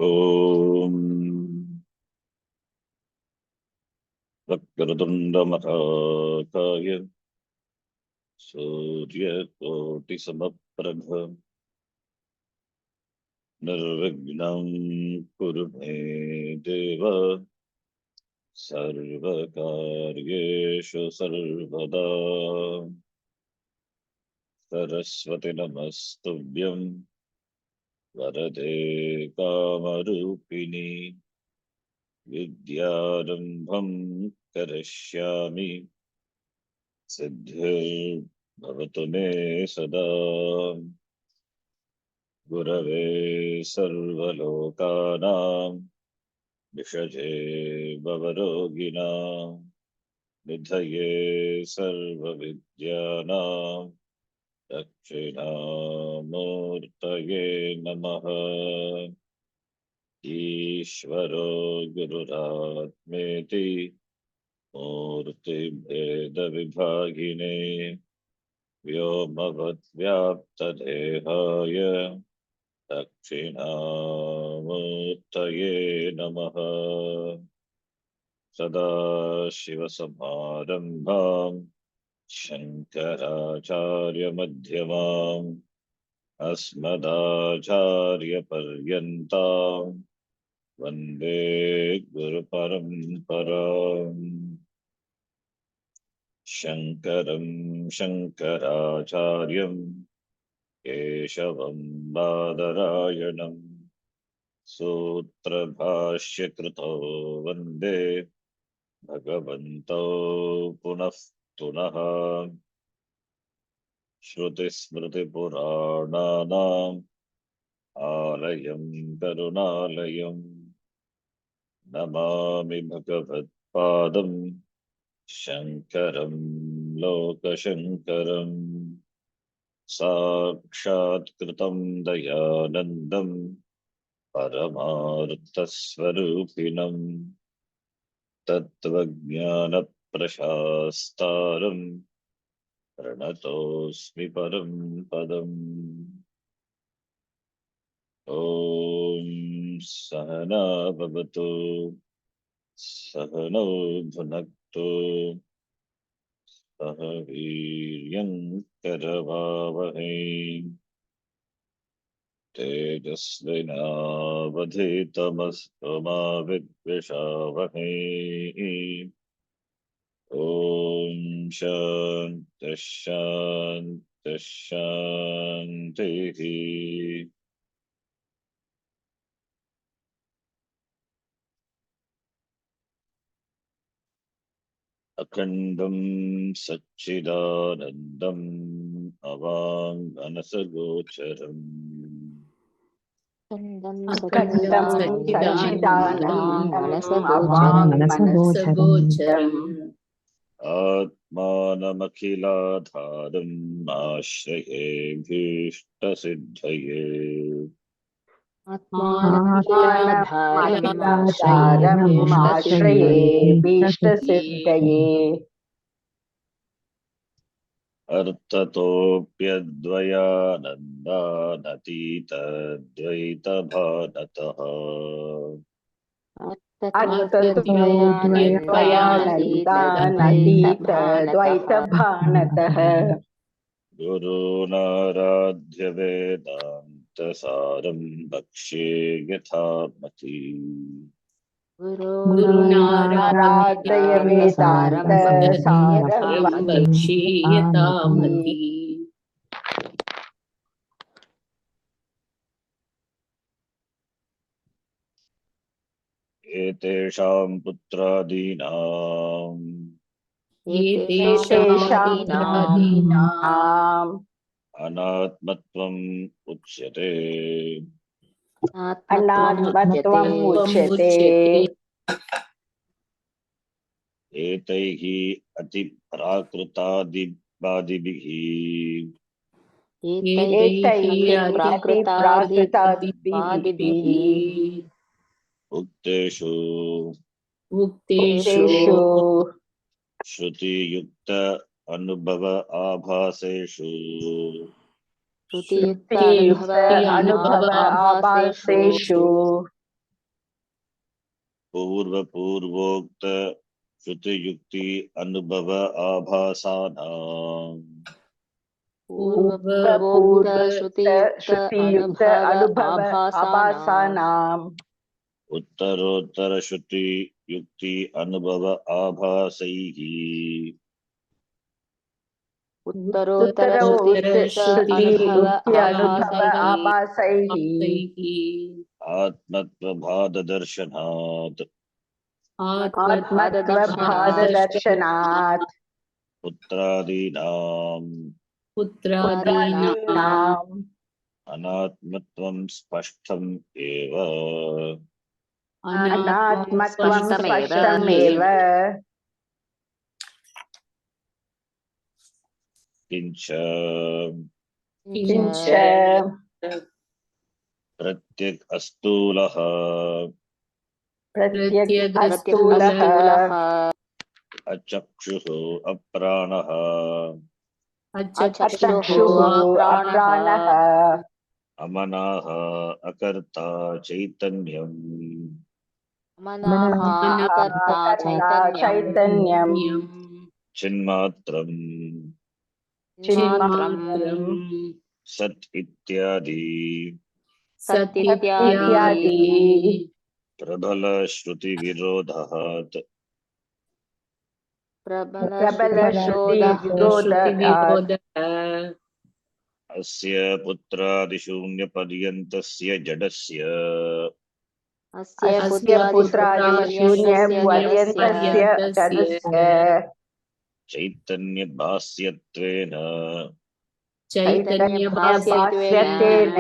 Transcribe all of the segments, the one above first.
ओम वक्रतुंडमहाकाय सूर्यकोटिसमप्रभ निर्विघ्नं कुरु मे देव सर्वकार्येषु सर्वदा। सरस्वती नमस्तुभ्यं वरदे कामरूपिणी विद्यारम्भं करिष्यामि सिद्धिर्भवतु मे सदा। गुरवे सर्वलोकानां विषजे भवरोगिणां निधये सर्वविद्यानां दक्षिणामूर्तये नमः। ईश्वरो गुरुरात्मेति मूर्तिभेदविभागिने व्योमवद्व्याप्तदेहाय दक्षिणामूर्तये नमः। सदाशिवसमारम्भां शङ्कराचार्यमध्यमाम् अस्मदाचार्यपर्यन्तां वन्दे गुरुपरम्पराम्। शङ्करं शङ्कराचार्यं केशवं बादरायणं सूत्रभाष्यकृतो वन्दे भगवन्तौ पुनः पुनः। श्रुतिस्मृतिपुराणानाम् आलयं करुणालयं नमामि भगवत्पादं शङ्करं लोकशङ्करम्। साक्षात्कृतं दयानन्दं परमार्थस्वरूपिणं तत्त्वज्ञानप्रशास्तारं प्रणतोऽस्मि परं पदम्। ॐ सहना भवतु सहनौ भुनक्तु सह वीर्यं करवावहै तेजस्विनावधीतमस्तु मा विद्विषावहै। ॐ शान्तिः शान्तिः शान्तिः। अखण्डं सच्चिदानन्दम् अवाङ्मनसगोचरम् अखण्डं सच्चिदानन्दं मनसगोचरम् आत्मानमखिलाधारम् आश्रये भीष्टसिद्धये आत्मानमखिलाधारम् आश्रये भीष्टसिद्धये अर्थतोऽप्यद्वयानन्दानतीतद्वैतभानतः अर्थतोऽप्यद्वयानन्दानतीतद्वैतभानतः गुरूणाराध्य वेदान्तसारं भक्ष्ये यथामति। गुरूणाराध्य वेदान्तसारं भक्षीयतामति। एतेषां पुत्रादीनाम् अनात्मत्वम् उच्यते। अनात्मत्वम् उच्यते। एतैः अतिप्राकृतादिवादिभिः अतिप्राकृतादिभिः उक्तेषु श्रुतियुक्त अनुभव आभासेषु अनुभव आभासेषु पूर्व पूर्वोक्त श्रुति युक्ति अनुभव आभासानाम् पूर्व श्रुतियुक्त अनुभव आभासानाम् उत्तरोत्तर श्रुति युक्ति अनुभव आभासैः श्रुति युक्ति अनुभव आभासैः आत्मत्वभाद दर्शनात् आत्मत्वभाद दर्शनात् पुत्रादीनाम् अनात्मत्वं स्पष्टम् एव अनात्मत्वं स्पष्टमेव किंच प्रत्यक् अस्तूलः प्रत्यगस्तूलः अचक्षुः अप्राणः अचक्षुः अप्राणः अमनाः अकर्ता चैतन्यम् मनः कर्ता चैतन्यम् चिन्मात्रम् चिन्मात्रम् सत् इत्यादि इत्यादि प्रबल श्रुति विरोधः प्रबल श्रुति विरोधात् अस्य पुत्रादिशून्य पर्यन्तस्य जडस्य अस्य पुत्रादिशून्य पर्यन्तस्य जडस्य चैतन्य भास्यत्वेन चैतन्यभास्यत्वेन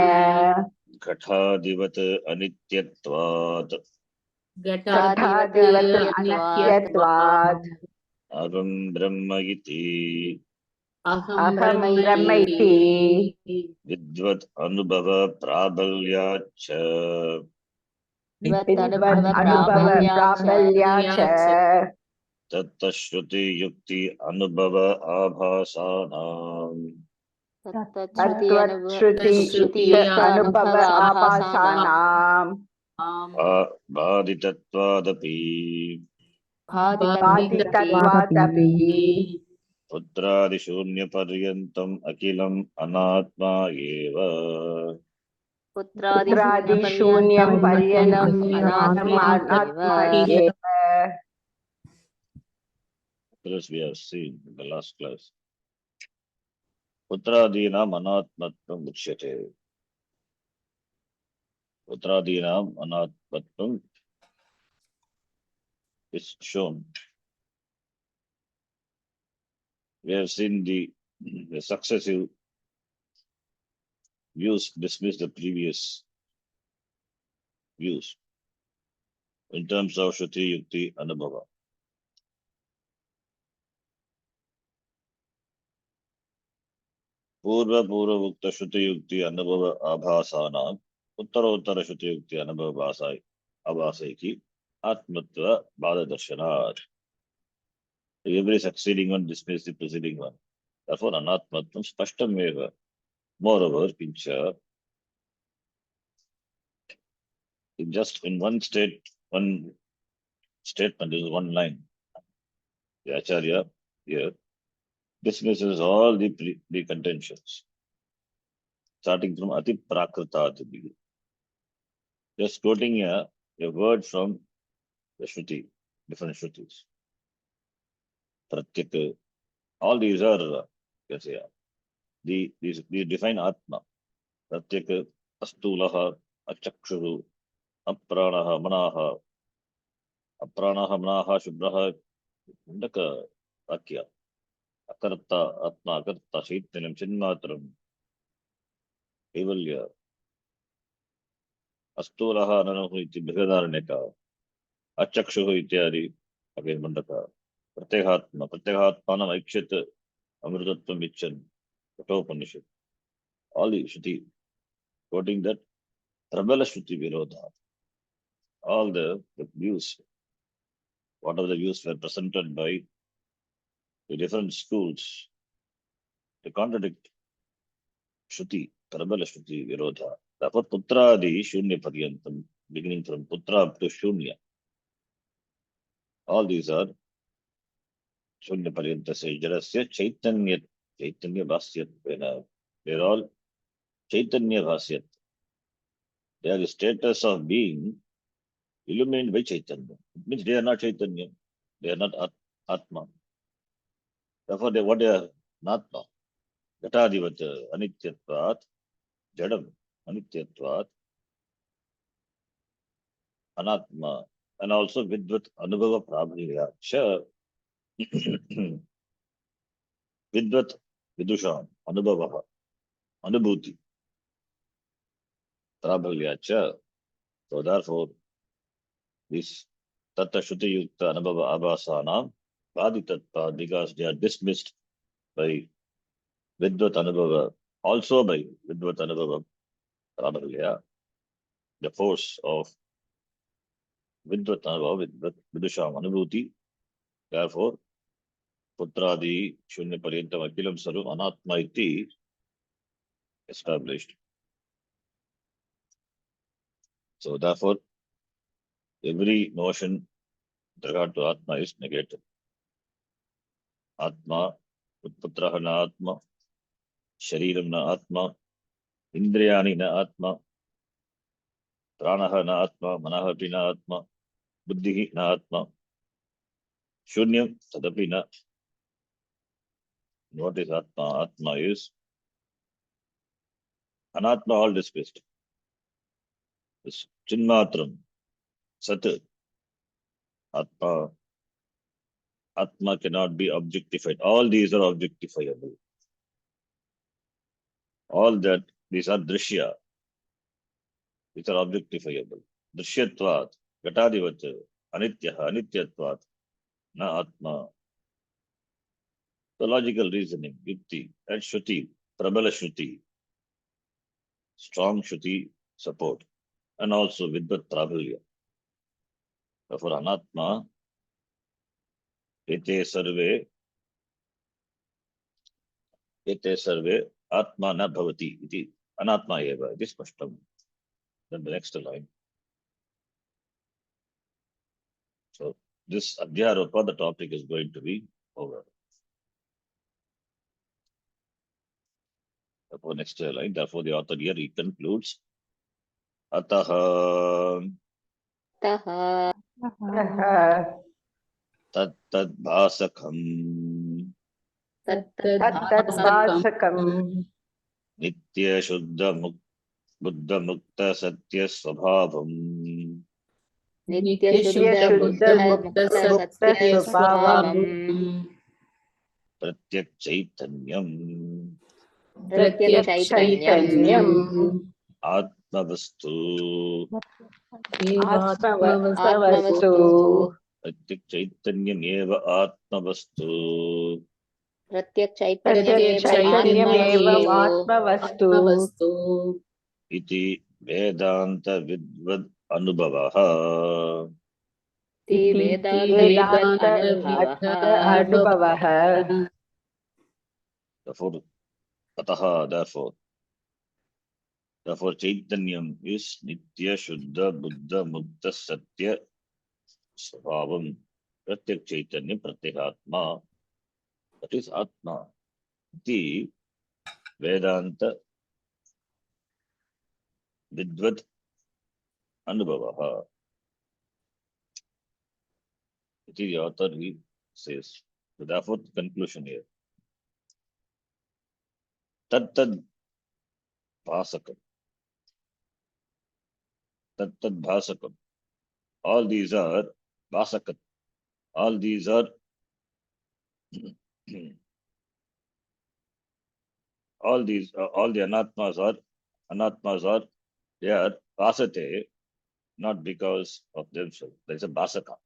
घटादिवत् अनित्यत्वात् घटादिवत् अनित्यत्वात् अहं ब्रह्म इति अहं ब्रह्म इति विद्वत् अनुभव प्राबल्याच्च विद्वत् अनुभव प्राबल्याच्च तत्तश्रुति युक्ति अनुभव आभासानाम् तत्त्वश्रुति अनुभव आभासानाम् बाधितत्वादपि बाधितत्वादपि पुत्रादिशून्यपर्यन्तम् अखिलम् अनात्मा एव पुत्रादिशून्यं पर्यन्तम् अनात्मा एव This we have seen in the last class. Putradinam anatmatvam uchyate. Putradinam anatmatvam is shown. We have seen the successive views dismiss the previous views in terms of Shruti, Yukti, Anubhava. पूर्व पूर्वोक्त श्रुति युक्ति अनुभव आभासानां उत्तरोत्तर श्रुति युक्ति अनुभव आभासै की आत्मत्व बाध दर्शनात्. Every succeeding one dismisses the preceding one. Therefore, anatmatvam spashtam eva. Moreover, pincha, just in one statement is one line. The Acharya here dismisses all the contentions, starting from Ati Prakrita. Just quoting a word from the Shruti, different Shrutis. Pratyak, all these are, these define Atma. Pratyak, Astulaha, Achakshuru, Apranaha, Manaha, Apranaha, Manaha, Shubraha, Mundaka, Akya. Akarta, Atma, Akarta, Chaitanyam, Chinmatram, Evalya, Astulaha, Nanahu, iti Brihadaranyaka, Achakshuhu, ityadi, again Mandaka, Pratyagatmanam, Aikshit, Amrutatvam, Ichan, Katopanishad. All the Shruti, quoting that, Rabelsh Shruti Virodha. All the views, whatever the views were presented by the different schools, they contradict Shruti, Prabala Shruti Virodha. Therefore, Putradi Shunya Paryantam, beginning from Putra up to Shunya, All these are Shunya Paryantasya Jarasya Chaitanya Bhasyat. They're all Chaitanya Bhasyat. They are the status of being illuminated by Chaitanya. It means they are not Chaitanya. They are not Atma. Therefore, what they are not now. Gatadivat Anityatvat, Jadam Anityatvat, Anatma, and also Vidvat Anubhava Prabhaya. Sure. Vidvat Vidusham Anubhava Anubhuti Prabhaya. So therefore, this Tata Shruti Yukta Anubhava Abhasanam Baditatva, because they are dismissed by Vidvat Anubhava, also by Vidvat Anubhava Prabhaya, the force of Vidvat Anubhava, Vidusham Anubhuti. Therefore, Putradi Shunya Paryantam Akilam Saru Anatma iti established. So therefore, every notion with regard to Atma is negated. Atma, Utputraha na Atma, Shariram na Atma, Indriyani na Atma, Pranaha na Atma, Manahapi na Atma, Buddhihi na Atma, Shunyam Tadapi na. What is Atma? Atma is Anatma, all dismissed. This Chinmatram, Sat, Atma. Atma cannot be objectified. All these are objectifiable. All that, these are drishya. These are objectifiable. Drishyatvat, Gatadivat, Anityaha, Anityatvat, na Atma. The logical reasoning, Yukti, and Shruti, Prabala Shruti, strong Shruti support, and also Vidvat Prabhalya. Therefore, Anatma, Ete Sarve, Atma na Bhavati, iti Anatma eva, it is Pashtam. Then the next line. So, this Adhyaropa, the topic is going to be over. Therefore, next line, therefore, the author here, he concludes, Ataha तः Tat Bhasakam तत्तद्भासकम् Nitya Shuddha Buddha Mukta Satya Swabhavam नित्यशुद्धमुक्तसत्यस्वभावम् Pratyak Chaitanyam प्रत्यक्षचैतन्यम् Atmavastu आत्मवस्तु Pratyak Chaitanyam eva Atmavastu प्रत्यक्षचैतन्यमेव आत्मवस्तु Iti Vedanta Vidvad Anubhavaha. इति वेदान्त अनुभवः Therefore, Ataha, therefore, Chaitanyam is Nitya Shuddha Buddha Mukta Satya Swabhavam. Pratyak Chaitanya Pratyekatma. That is Atma. Iti Vedanta Vidvad Anubhavaha. Iti the author he says. So therefore, the conclusion here. Tat Bhasakam. Tat Bhasakam. All these are Bhasakat. All these are all the anatmas are they are Bhasate, not because of themselves. There's a Bhasaka.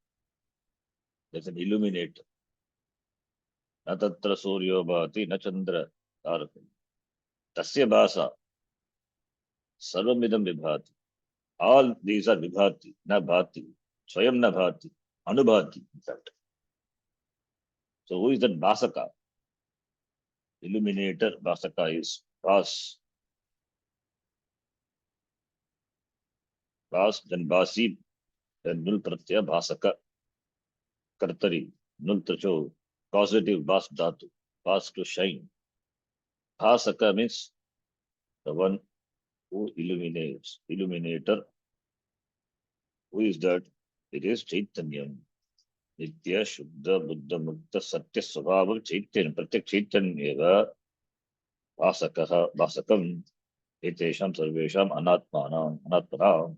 There's an illuminator. Na tatra suryo bhati, na chandra tarakam. Tasya bhasa, sarvamidam vibhati. All these are vibhati, na bhati. Swayam na bhati, anubhati, in fact. So who is that Bhasaka? Illuminator Bhasaka is Bhas. Bhas, then Bhasi, then Nul Pratyaya Bhasaka. Kartari, Nultracho, causative Bas Dhatu, Bas to shine. Bhasaka means the one who illuminates, illuminator. Who is that? It is Chaitanyam. Nitya Shuddha Buddha Mukta Satya Swabhavam Chaitanya. Pratyak Chaitanya eva Bhasakaha Bhasakam Etesham Sarvesham Anatmanam Anatmanam.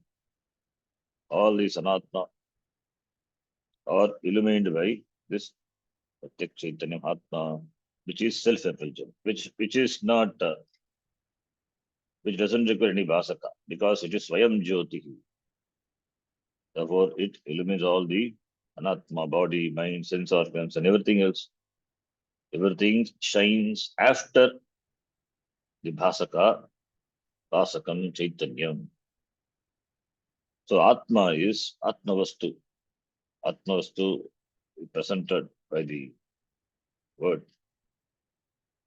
All these Anatma are illuminated by this Pratyak Chaitanya Atma, which is self-effulgent, which is not which doesn't require any Bhasaka because it is Swayam Jyotihi. Therefore, it illumines all the Anatma, body, mind, sense organs, and everything else. Everything shines after the Bhasaka, Bhasakam Chaitanyam. So Atma is Atmavastu. Atmavastu presented by the word.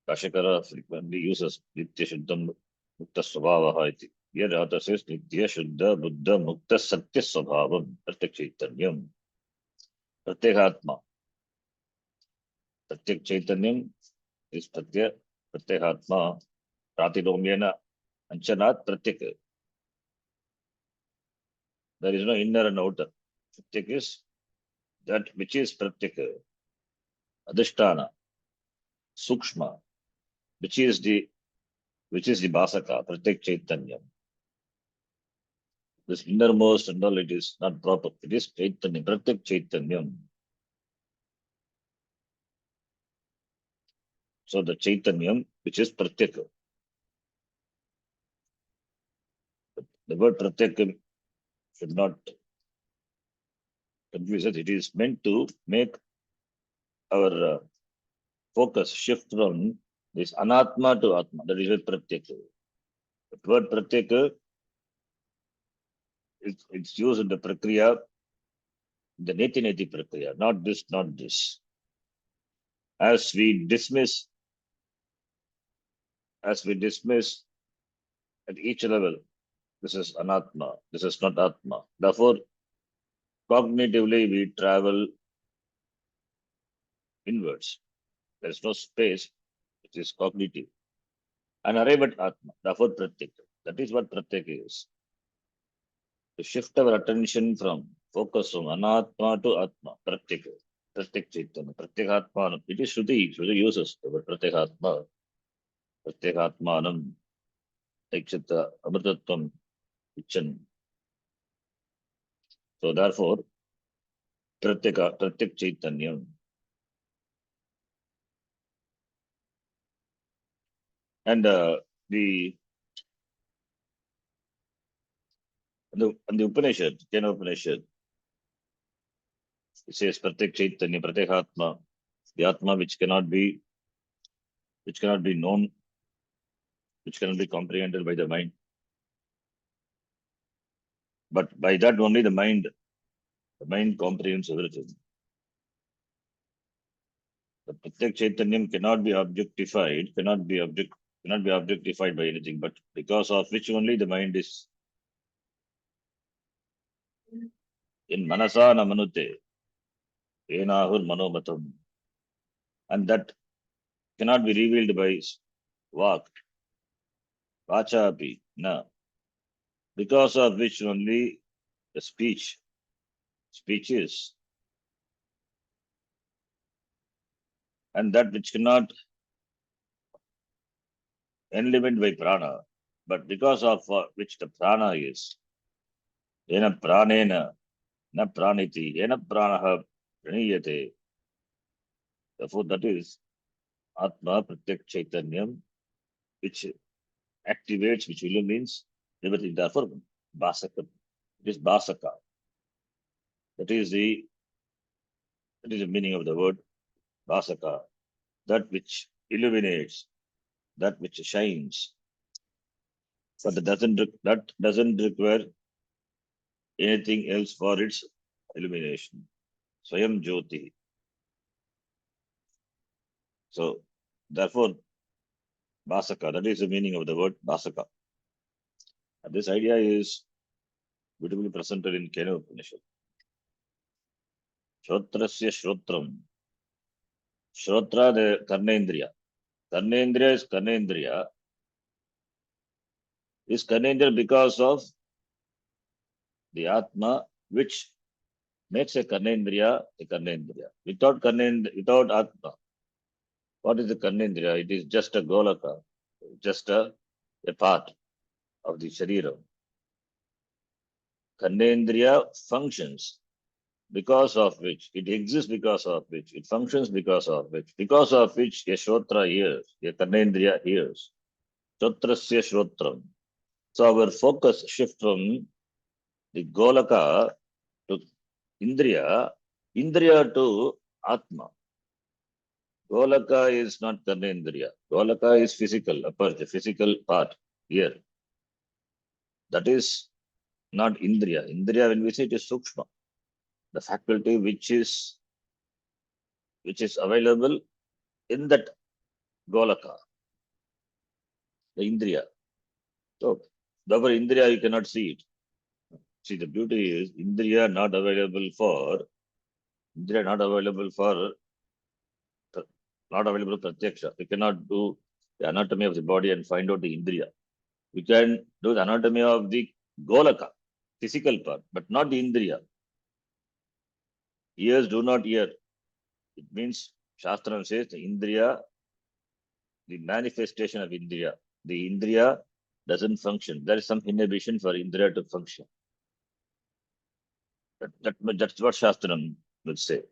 Kashakara frequently uses Nitya Shuddha Mukta Swabhavaha iti. Here Radha says Nitya Shuddha Buddha Mukta Satya Swabhavam Pratyak Chaitanyam. Pratyekatma. Pratyak Chaitanyam is Pratyekatma. Pratinomyena Anchanat Pratyak. There is no inner and outer. Pratyak is that which is Pratyak. Adhisthana. Sukshma. Which is the Bhasaka, Pratyak Chaitanyam. This innermost and all, it is not proper. It is Chaitanyam, Pratyak Chaitanyam. So the Chaitanyam, which is Pratyak. The word Pratyak should not confuse us. It is meant to make our focus shift from this Anatma to Atma. That is why Pratyak. The word Pratyak, it's used in the Prakriya, the Neti Prakriya, not this, not this. As we dismiss at each level, this is Anatma, this is not Atma. Therefore, cognitively we travel inwards. There is no space, it is cognitive. And arrive at Atma, therefore Pratyak. That is what Pratyak is. To shift our attention from focus from Anatma to Atma, Pratyak. Pratyak Chaitanya, Pratyak Atmanam. It is Shruti uses the word Pratyak Atma, Pratyak Atmanam, Ekshita, Amritatvam, Ichan. So therefore, Pratyak Chaitanyam. And the Upanishad, Kena Upanishad, it says Pratyak Chaitanya, Pratyak Atma, the Atma which cannot be known, which cannot be comprehended by the mind. But by that only the mind comprehends everything. The Pratyak Chaitanyam cannot be objectified, cannot be objectified by anything, but because of which only the mind is in Manasa na Manute, Enahur Manomatam. And that cannot be revealed by Vak, Vachapi, na. Because of which only the speech is. And that which cannot enlivened by prana, but because of which the prana is. Ena pranena, na praniti, ena pranaha praniyate. Therefore, that is Atma Pratyak Chaitanyam, which activates, which illumines everything. Therefore, Basaka. It is Basaka. That is the meaning of the word Basaka. That which illuminates, that which shines. But that doesn't require anything else for its illumination. Swayam Jyoti. So, therefore, Basaka, that is the meaning of the word Basaka. And this idea is beautifully presented in Kena Upanishad. Shrotrasya Shrotram. Shrotra, the Karnendriya. Karnendriya is Karnendriya. Is Karnendriya because of the Atma, which makes a Karnendriya a Karnendriya. Without Atma, what is the Karnendriya? It is just a Golaka, just a part of the Sharira. Karnendriya functions because of which, it exists because of which, it functions because of which a Shrotra hears, a Karnendriya hears. Shrotrasya Shrotram. So our focus shift from the Golaka to Indriya, Indriya to Atma. Golaka is not Karnendriya. Golaka is physical, a physical part here. That is not Indriya. Indriya, when we say it is Sukshma, the faculty which is available in that Golaka, the Indriya. So, therefore, Indriya, you cannot see it. See, the beauty is Indriya not available for Pratyaksha. We cannot do the anatomy of the body and find out the Indriya. We can do the anatomy of the Golaka, physical part, but not the Indriya. Ears do not hear. It means Shastram says the Indriya, the manifestation of Indriya. The Indriya doesn't function. There is some inhibition for Indriya to function. That's what Shastram will say.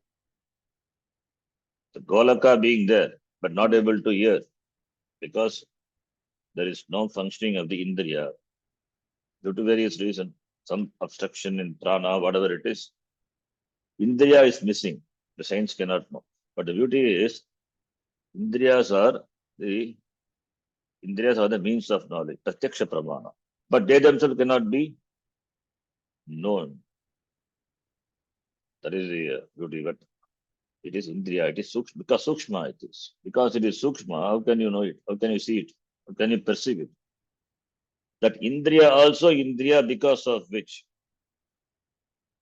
The Golaka being there, but not able to hear, because there is no functioning of the Indriya due to various reasons, some obstruction in prana, whatever it is. Indriya is missing. The science cannot know. But the beauty is, Indriyas are the means of knowledge, Pratyaksha Pramana. But they themselves cannot be known. That is the beauty. But it is Indriya, it is Sukshma, because Sukshma it is. Because it is Sukshma, how can you know it? How can you see it? How can you perceive it? That Indriya also Indriya because of which?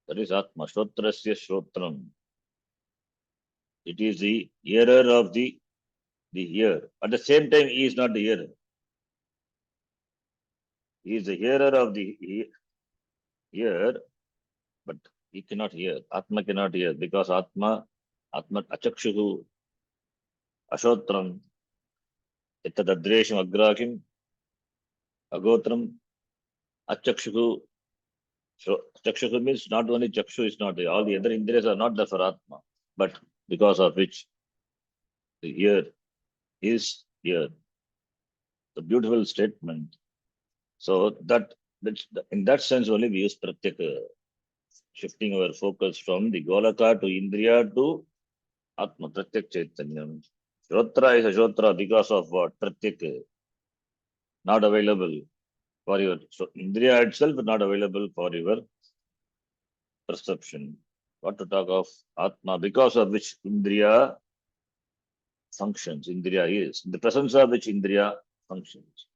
That is Atma, Shrotrasya Shrotram. It is the hearer of the hearer. At the same time, he is not the hearer. He is the hearer of the hearer, but he cannot hear. Atma cannot hear because Atma Achakshuhu Ashotram Etadadresham Agrakim Agotram Achakshuhu. Chakshu means not only Chakshu is not there, all the other Indriyas are not there for Atma, but because of which the ear is here. The beautiful statement. So that's in that sense only we use Pratyaka, shifting our focus from the Golaka to Indriya to Atma, Pratyak Chaitanyam. Shrotra is a Shrotra because of what? Pratyaka, not available for your, so Indriya itself is not available for your perception. What to talk of Atma, because of which Indriya functions, Indriya is. In the presence of which Indriya functions.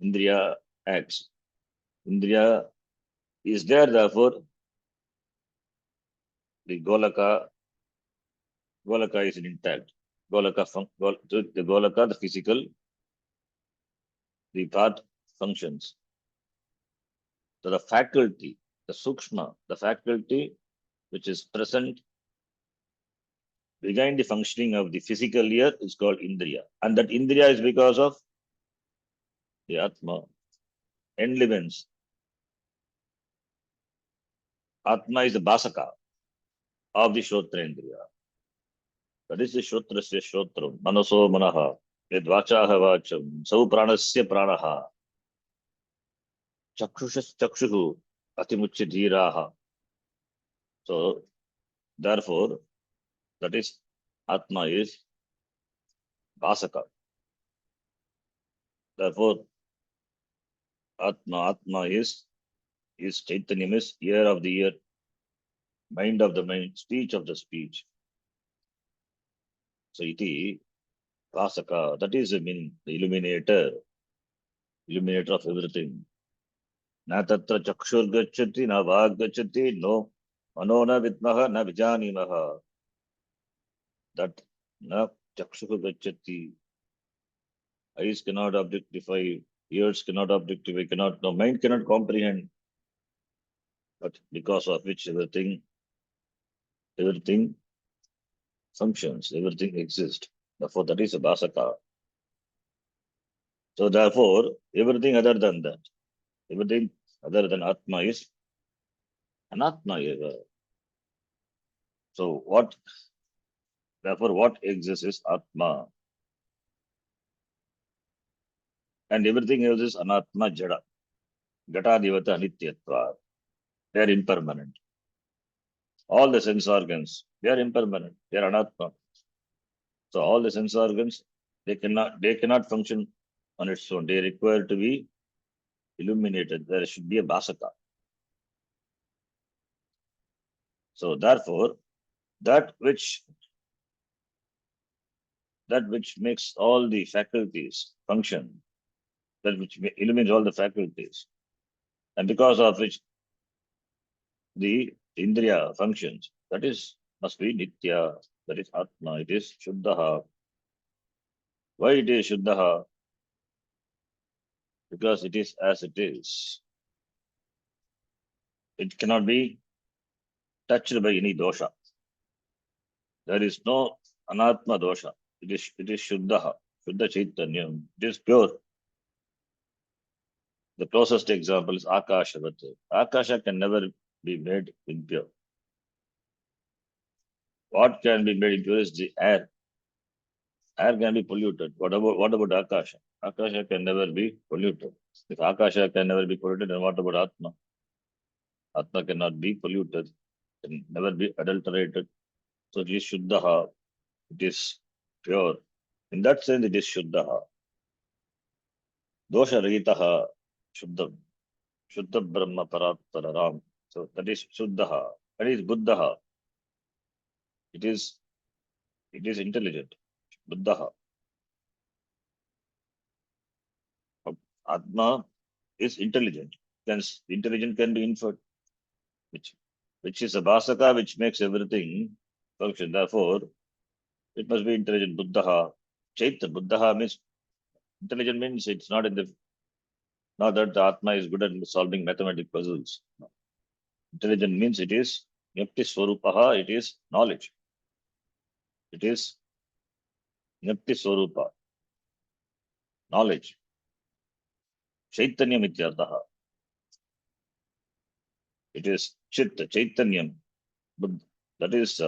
Indriya acts. Indriya is there, therefore, the Golaka is intact. The Golaka, the physical, the part functions. So the faculty, the Sukshma, the faculty which is present behind the functioning of the physical ear is called Indriya. And that Indriya is because of the Atma, elements. Atma is the Basaka of the Shrotra Indriya. That is the Shrotrasya Shrotram, Manaso Manaha, Yadvachaha Vacham, Sau Pranasya Pranaha, Chakshushas Chakshuhu, Atimuchya Dhiraha. So, therefore, that is Atma is Basaka. Therefore, Atma is Chaitanyam, is ear of the ear, mind of the mind, speech of the speech. So, iti Basaka, that is the meaning, the illuminator of everything. Na tatra chakshur gacchati, na vag gacchati, no Mano na vidmaha na vijanimaha. That na chakshuhu gacchati. Eyes cannot objectify, ears cannot objectify, cannot, no, mind cannot comprehend. But because of which everything functions, everything exists. Therefore, that is a basaka. So therefore, everything other than that, everything other than Atma is Anatma eva. So therefore what exists is Atma. And everything else is Anatma Jada. Gata Divata Anityatva. They are impermanent. All the sense organs, they are impermanent. They are Anatma. So all the sense organs, they cannot function on its own. They require to be illuminated. There should be a basaka. So therefore, that which makes all the faculties function, that which illumines all the faculties, and because of which the Indriya functions, that is must be Nitya, that is Atma, it is Shuddha. Why it is Shuddha? Because it is as it is. It cannot be touched by any dosha. There is no Anatma dosha. It is Shuddha, Shuddha Chaitanyam. It is pure. The closest example is Akashavat. Akasha can never be made impure. What can be made impure is the air. Air can be polluted. What about Akasha? Akasha can never be polluted. If Akasha can never be polluted, then what about Atma? Atma cannot be polluted, can never be adulterated. So it is Shuddha. It is pure. In that sense, it is Shuddha. Dosha Ritaha Shuddha. Shuddha Brahma Parattararam. So that is Shuddha. That is Buddha. It is intelligent. Buddha. Atma is intelligent. Hence, intelligent can be inferred, which which is a basaka which makes everything function. Therefore, it must be intelligent. Buddha. Chaita. Buddha means intelligent means it's not that the Atma is good at solving mathematical puzzles. No. Intelligent means it is Nyapti Swarupaha, it is knowledge. It is Nyapti Swarupa, knowledge. Chaitanya Mityartaha. It is Chitta, Chaitanyam. That is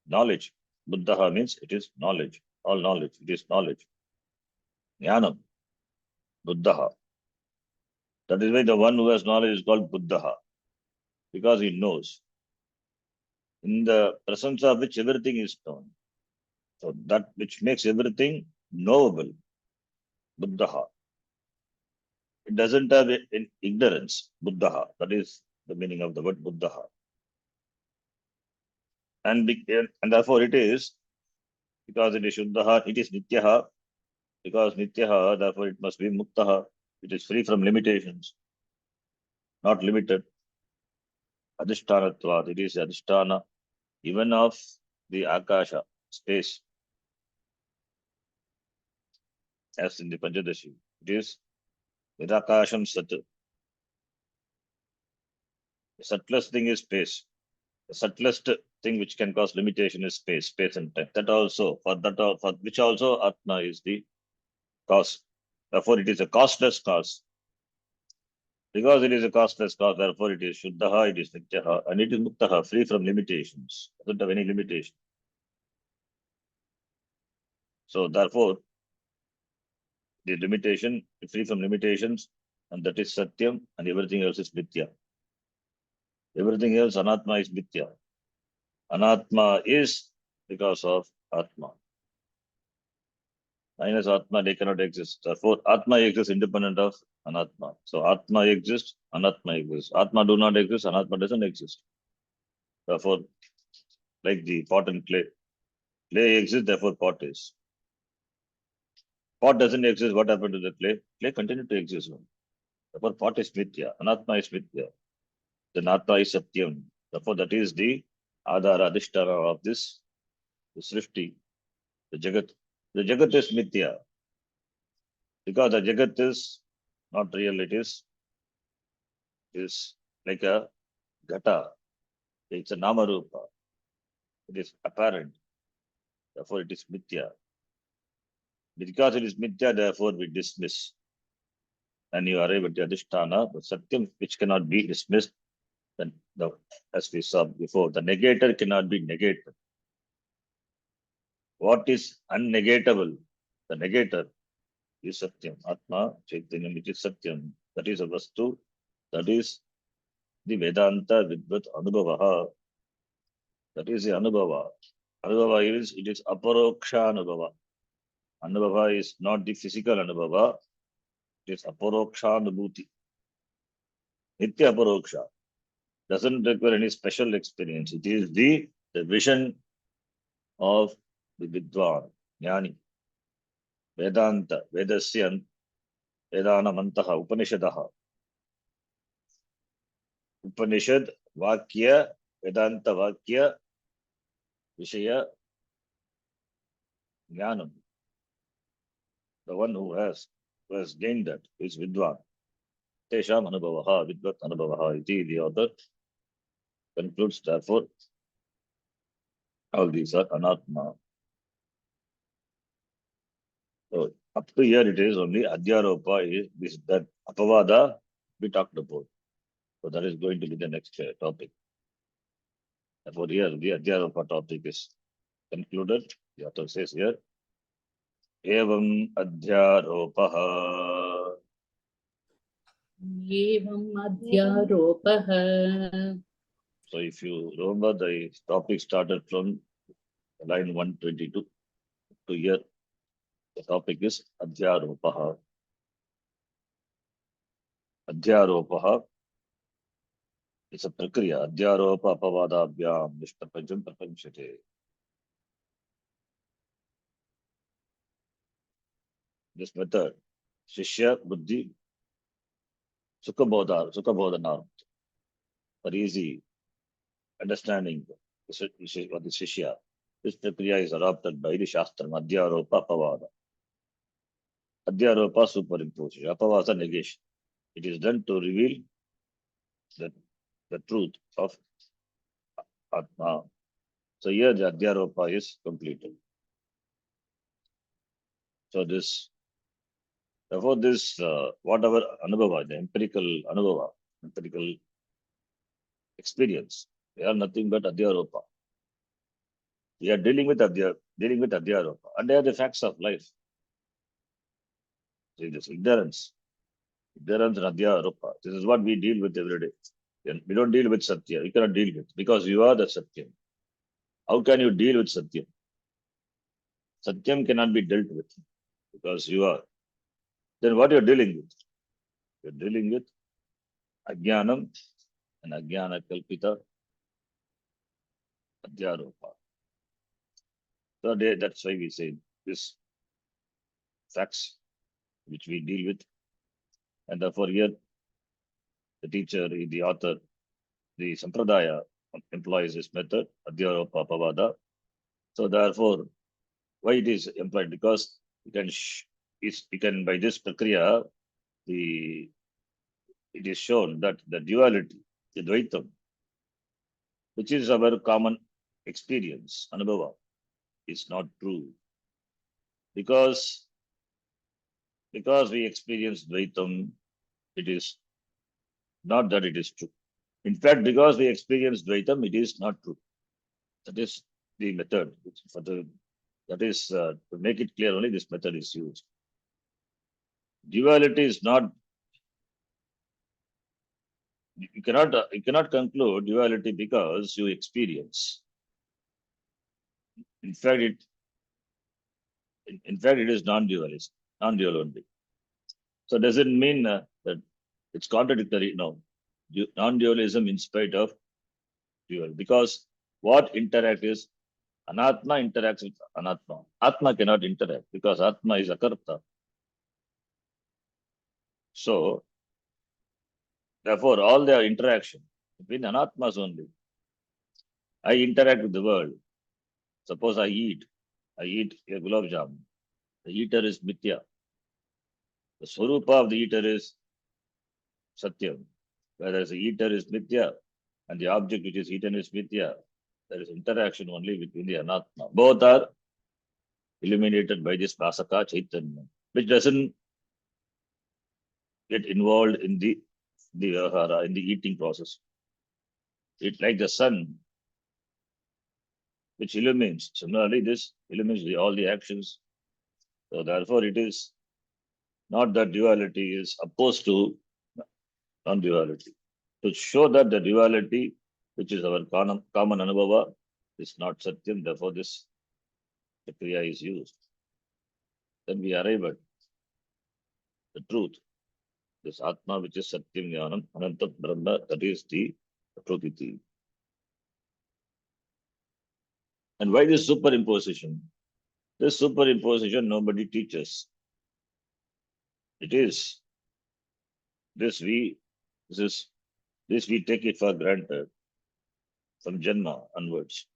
knowledge. Buddha means it is knowledge. All knowledge. It is knowledge. Jnanam. Buddha. That is why the one who has knowledge is called Buddha, because he knows. In the presence of which everything is known. So that which makes everything knowable. Buddha. It doesn't have ignorance. Buddha. That is the meaning of the word Buddha. And therefore it is, because it is Shuddha, it is Nityaha. Because Nityaha, therefore it must be Muktaha. It is free from limitations. Not limited. Adhishtanatvad. It is Adhishtana, even of the Akasha, space, as in the Panchadashi. It is Vidakasham Sat. The subtlest thing is space. The subtlest thing which can cause limitation is space and time. For which also Atma is the cause. Therefore, it is a causeless cause. Because it is a causeless cause, therefore it is Shuddha, it is Nityaha, and it is Muktaha, free from limitations. Doesn't have any limitation. So therefore, the limitation, free from limitations, and that is Satyam, and everything else is Mithya. Everything else, Anatma is Mithya. Anatma is because of Atma. Minus Atma, they cannot exist. Therefore, Atma exists independent of Anatma. So Atma exists, Anatma exists. Atma do not exist, Anatma doesn't exist. Therefore, like the pot and clay. Clay exists, therefore pot is. Pot doesn't exist, what happened to the clay? Clay continued to exist. Therefore, pot is Mithya, Anatma is Mithya. Then Atma is Satyam. Therefore, that is the Adhara, Adhishtana of this Srishti, the Jagat. The Jagat is Mithya. Because the Jagat is not real, it is like a Gata. It's a Namarupa. It is apparent. Therefore, it is Mithya. Because it is Mithya, therefore we dismiss. And you arrive at the Adhisthana, the Satyam, which cannot be dismissed. Then, as we saw before, the negator cannot be negated. What is unnegatable? The negator is Satyam. Atma, Chaitanyam, which is Satyam. That is a Vastu. That is the Vedanta Vidvat Anubhavaha. That is the Anubhava. Anubhava is, it is Aparoksha Anubhava. Anubhava is not the physical Anubhava. It is Aparoksha Anubhuti. Nitya Aparoksha. Doesn't require any special experience. It is the vision of the Vidwan, Jnani. Vedanta, Vedasyan, Vedanamantaha, Upanishadaha. Upanishad, Vakya, Vedanta Vakya, Vishaya, Jnanam. The one who has gained that is Vidwan. Tesham Anubhavaha, Vidvat Anubhavaha, iti, the author concludes, therefore, all these are Anatma. So, up to here it is only Adhyaropa is this, that Apavada we talked about. So that is going to be the next topic. Therefore, here the Adhyaropa topic is concluded. The author says here, Evam Adhyaropaha. Evam adhyaropaha. So if you remember, the topic started from line 122 to here. The topic is Adhyaropaha. Adhyaropaha is a prakriya. Adhyaropa apavadabhyam nishtapajam prapanchate. This method, Shishya Buddhi Sukhabodhana, for easy understanding of the Shishya. This prakriya is adopted by the Shastra, Adhyaropa Apavada. Adhyaropa superimposition, Apavasa negation. It is done to reveal the truth of Atma. So here the Adhyaropa is completed. So therefore this, whatever Anubhava, the empirical Anubhava, empirical experience, they are nothing but Adhyaropa. We are dealing with Adhyaropa. And they are the facts of life. See this ignorance and Adhyaropa. This is what we deal with every day. And we don't deal with Satya. You cannot deal with because you are the Satyam. How can you deal with Satyam? Satyam cannot be dealt with because you are. Then what you're dealing with? You're dealing with Ajnanam and Ajnana Kalpita Adhyaropa. So that's why we say this facts which we deal with. And therefore here the teacher, the author, the Sampradaya employs this method, Adhyaropa Pavada. So therefore, why it is employed? Because you can by this prakriya, it is shown that the duality, the Dvaitam, which is our common experience, Anubhava, is not true. Because we experience Dvaitam, it is not that it is true. In fact, because we experience Dvaitam, it is not true. That is the method. That is to make it clear, only this method is used. Duality is not. You cannot conclude duality because you experience. In fact, it is non-dual only. So does it mean that it's contradictory? No. Non-dualism in spite of dual, because what interact is Anatma interacts with Anatma. Atma cannot interact because Atma is Akarta. So therefore all their interaction between Anatmas only. I interact with the world. Suppose I eat a gulab jamun. The eater is mithya. The swarupa of the eater is satyam. Whereas the eater is mithya and the object which is eaten is mithya. There is interaction only between the anatma. Both are illuminated by this Vasaka Chaitanya, which doesn't get involved in the ahara, in the eating process. It's like the sun, which illumines. Similarly, this illumines all the actions. So therefore, it is not that duality is opposed to non-duality. To show that the duality, which is our common anubhava, is not satyam, therefore this kriya is used. Then we arrive at the truth. This Atma, which is Satyam Jnanam, Anantat Brahma, that is the truth. And why this superimposition? This superimposition nobody teaches. It is this we take it for granted from Janma onwards.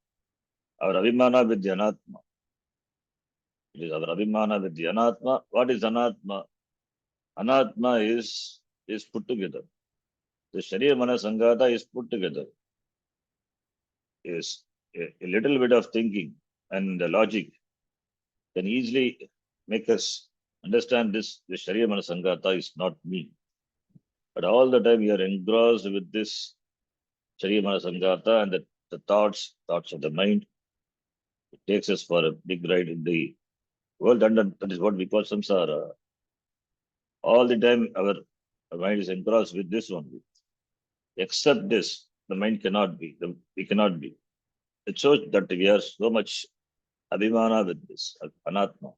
Our Abhimana with the Anatma. It is our Abhimana with the Anatma. What is Anatma? Anatma is put together. The Sharira Mana Sangata is put together. Is a little bit of thinking and the logic can easily make us understand this. The Sharira Mana Sangata is not me. But all the time we are engrossed with this Sharira Mana Sangata and the thoughts of the mind. It takes us for a big ride in the world, and that is what we call samsara. All the time our mind is engrossed with this only. Except this, the mind cannot be. We cannot be. It shows that we are so much abhimana with this anatma,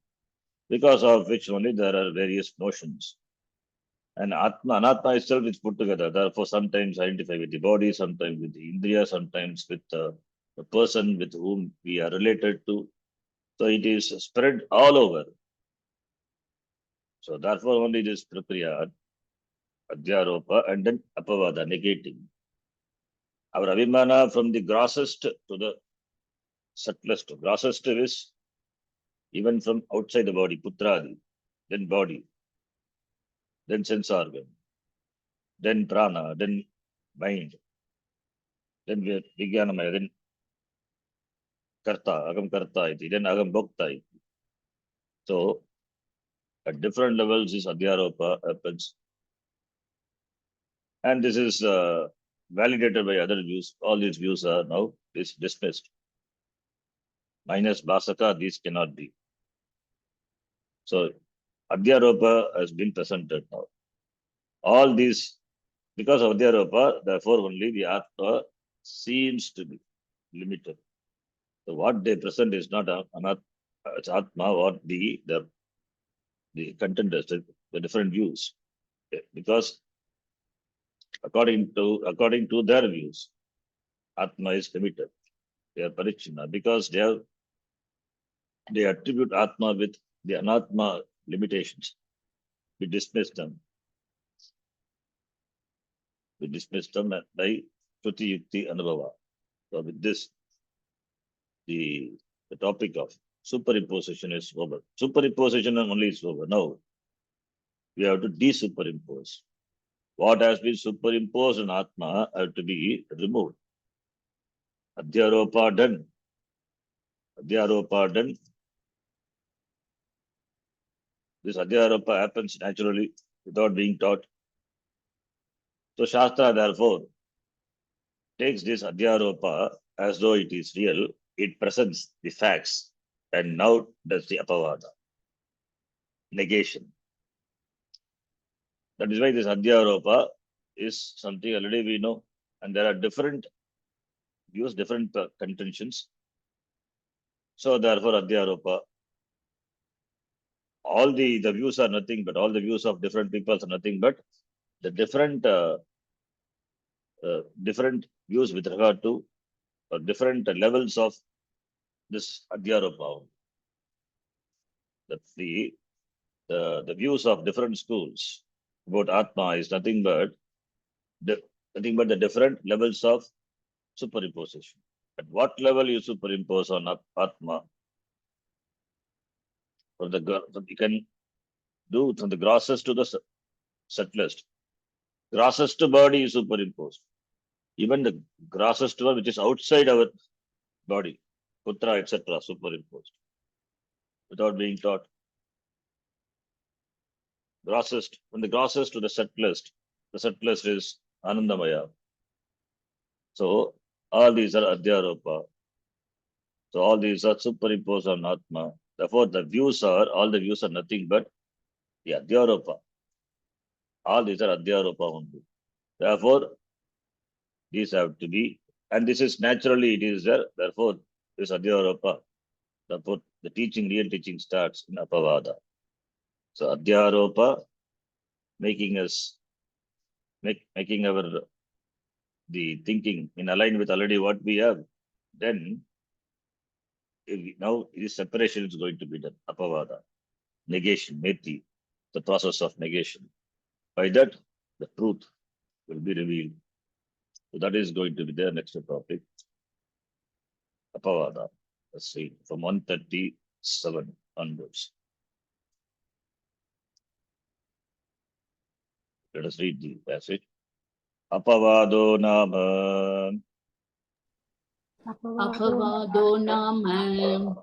because of which only there are various notions. And anatma itself is put together. Therefore, sometimes identify with the body, sometimes with the indriya, sometimes with the person with whom we are related to. So it is spread all over. So therefore, only this prakriya, adhyaropa, and then apavada, negating. Our abhimana from the grossest to the subtlest. Grossest is even from outside the body, putradi, then body, then sense organ, then prana, then mind, then vijnanamaya, then karta, agam karta iti, then agam bhokta iti. So at different levels this adhyaropa happens. And this is validated by other views. All these views are now dismissed. Minus Basaka, these cannot be. So Adhyaropa has been presented now. All these, because of Adhyaropa, therefore only the Atma seems to be limited. So what they present is not it's Atma, what the contenders, the different views. Because according to their views, Atma is limited. They are parichinna because they attribute Atma with the Anatma limitations. We dismiss them. We dismiss them by Shruti Yukti Anubhava. So with this, the topic of superimposition is over. Superimposition only is over. Now, we have to desuperimpose. What has been superimposed on Atma have to be removed. Adhyaropa done. Adhyaropa done. This Adhyaropa happens naturally without being taught. So Shastra therefore takes this Adhyaropa as though it is real. It presents the facts and now does the apavada, negation. That is why this Adhyaropa is something already we know, and there are different views, different contentions. So therefore Adhyaropa, all the views are nothing but all the views of different peoples are nothing but the different views with regard to different levels of this Adhyaropa. That the views of different schools about Atma is nothing but the different levels of superimposition. At what level you superimpose on Atma? You can do from the grossest to the subtlest. Grossest body is superimposed. Even the grossest one which is outside our body, putra, etc., superimposed without being taught. Grossest, from the grossest to the subtlest is Anandamaya. So all these are Adhyaropa. So all these are superimposed on Atma. Therefore, all the views are nothing but the Adhyaropa. All these are Adhyaropa only. Therefore, these have to be, and this is naturally it is there. Therefore, this Adhyaropa. Therefore, the real teaching starts in Apavada. So Adhyaropa, making our the thinking in align with already what we have. Then now this separation is going to be done. Apavada, negation, meti, the process of negation. By that, the truth will be revealed. So that is going to be the next topic. Apavada. Let's see, from 137 onwards. Let us read the passage. Apavado nama. Apavado nama.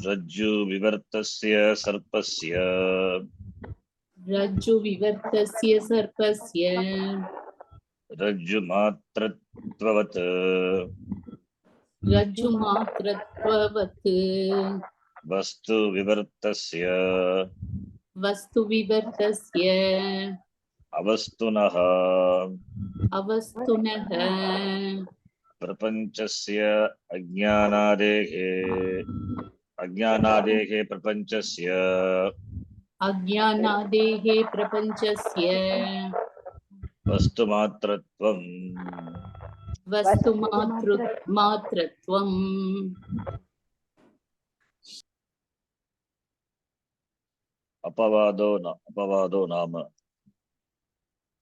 Rajju vivartasya sarpasya. Rajju vivartasya sarpasya. Rajju matratvavat. Rajju matratvavat. Vastu vivartasya. Vastu vivartasya. Avastunaha. Avastunaha. Prapanchasya ajnanadehe prapanchasya. Ajnanadehe prapanchasya. Vastu matratvam. Vastu matratvam. Apavado nama.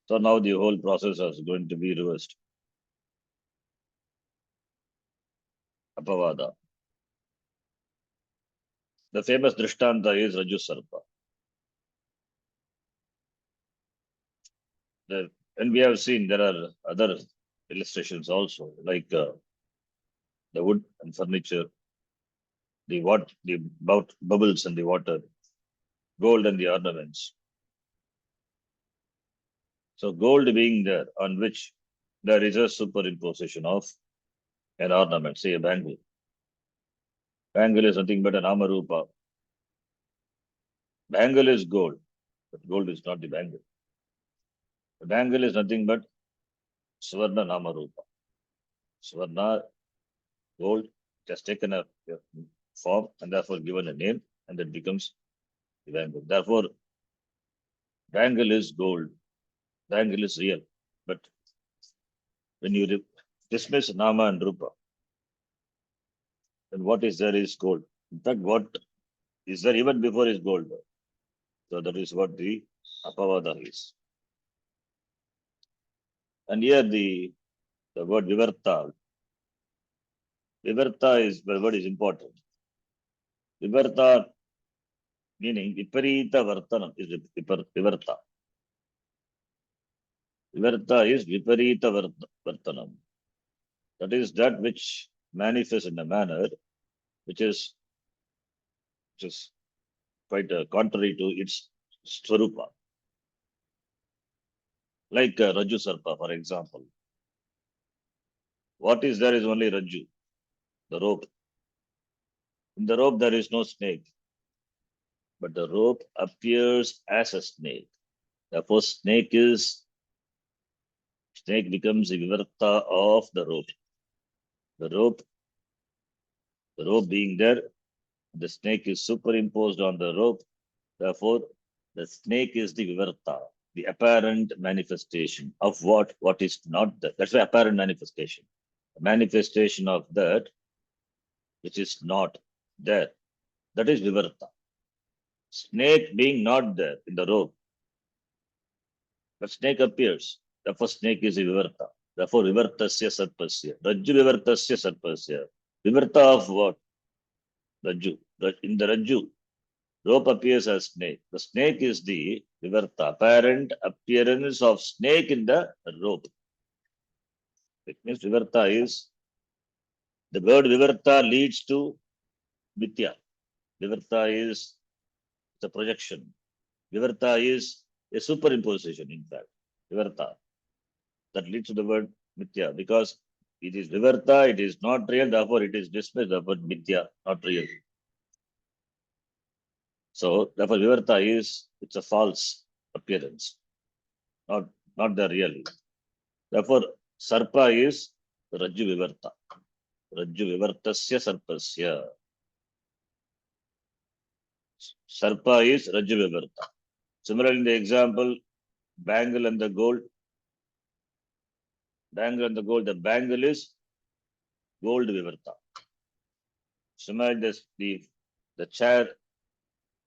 So now the whole process is going to be reversed. Apavada. The famous Drishtanta is Raju Sarpa. And we have seen there are other illustrations also, like the wood and furniture, the bubbles and the water, gold and the ornaments. So gold being there, on which there is a superimposition of an ornament, say a bangle. Bangle is nothing but an Amarupa. Bangle is gold, but gold is not the bangle. The bangle is nothing but Swarna Namarupa. Swarna, gold, has taken a form and therefore given a name, and it becomes the bangle. Therefore, bangle is gold. Bangle is real. But when you dismiss Nama and Rupa, then what is there is gold. In fact, what is there even before is gold. So that is what the Apavada is. And here the word Vivarta. The word is important. Vivarta meaning Viparita Vartanam is Vivarta. Vivarta is Viparita Vartanam. That is that which manifests in a manner which is quite contrary to its Swarupa. Like Raju Sarpa, for example. What is there is only Raju, the rope. In the rope, there is no snake. But the rope appears as a snake. Therefore, snake becomes the vivarta of the rope. The rope being there, the snake is superimposed on the rope. Therefore, the snake is the vivarta, the apparent manifestation of what is not there. That's the apparent manifestation. The manifestation of that which is not there. That is vivarta. Snake being not there in the rope, but snake appears. Therefore, snake is a vivarta. Therefore, vivartasya sarpasya. Rajju vivartasya sarpasya. Vivarta of what? Rajju. In the Rajju, rope appears as snake. The snake is the vivarta, apparent appearance of snake in the rope. It means vivarta is, the word vivarta leads to Mithya. Vivarta is the projection. Vivarta is a superimposition, in fact. Vivarta. That leads to the word Mithya, because it is Vivarta, it is not real, therefore it is dismissed, therefore Mithya, not real. So, therefore Vivarta is, it's a false appearance, not the real. Therefore, Sarpa is Rajju Vivarta. Rajju Vivartasya Sarpasya. Sarpa is Rajju Vivarta. Similarly, in the example, bangle and the gold. Bangle and the gold, the bangle is gold Vivarta. Similarly, the chair